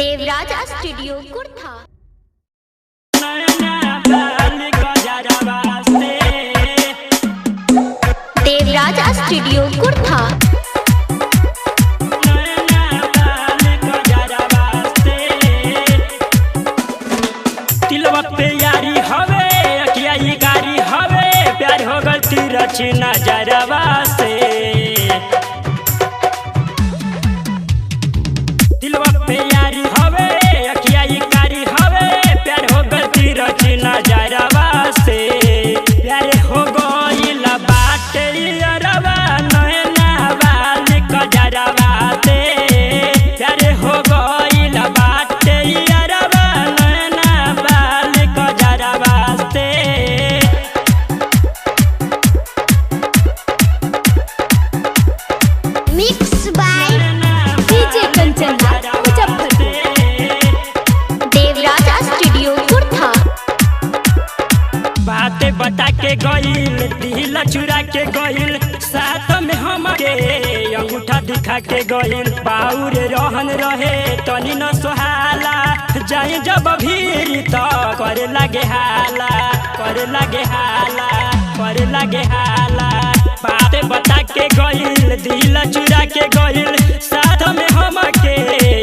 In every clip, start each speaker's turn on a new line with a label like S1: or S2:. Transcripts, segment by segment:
S1: Devraj studio Kurtha. Devraj studio Kurtha.
S2: तिलवा पे यारी हवे अखिया ये गारी हवे प्यार हो गल तीरछ नजरवा से। तिलवा पे यारी हवे अखिया ये गारी हवे प्यार हो गल तीरछ नजरवा से। प्यार हो गइल बाटे अरवा नैना वाली कजरवा से। प्यार हो गइल बाटे अरवा नैना वाली कजरवा से।
S1: Mix by DJ Kanchan Muzaffarpur. Devraj studio Kurtha.
S2: बातें बता के गइल दिल चुरा के गइल साथ में हमके अंगूठा दिखा के गइल। बाउर रहन रहे तनी न सोहाला जाए जब भीड़ तो करे लगे हाला करे लगे हाला करे लगे हाला। बातें बता के गइल दिल चुरा के गइल साथ में हमके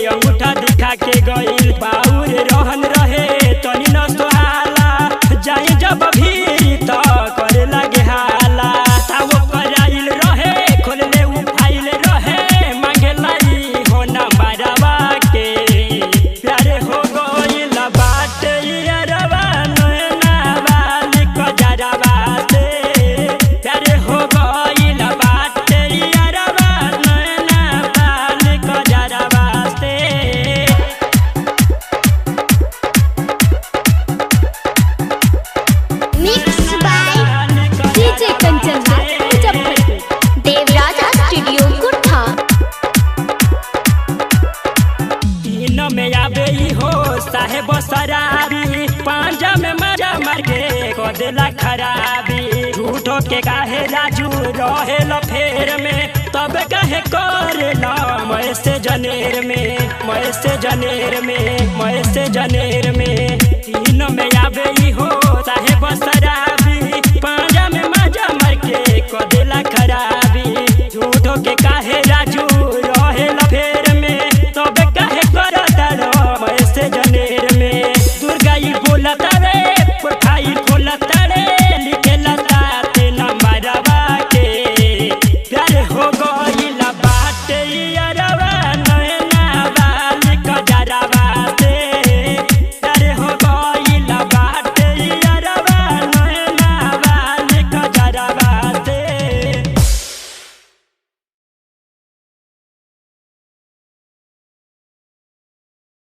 S2: अंगूठा दिखा के गइल। बाउर रहन रहे तनी न सोहाला जाए जब भीड़ तो करे लगे हाला। ताव कराइल रहे खोल ले उ फाइल रहे मांगे लाई हो ना मारवा के। प्यारे हो गइल बाटे अरवा नैना वाली कजरवा से। प्यारे हो गइल बाटे अरवा नैना वाली कजरवा से।
S1: Mix by DJ Kanchan Muzaffarpur. Devraj studio Kurtha.
S2: तीन में आवे हो साहेब शराबी पांजा में मजा मार के कदेला खराबी। झूठो के काहे राजू रहे फेर में तब कहे करे ला मैं से जनेर में मैं से जनेर में मैं से जनेर में। तीन में आवे हो साहेब शराबी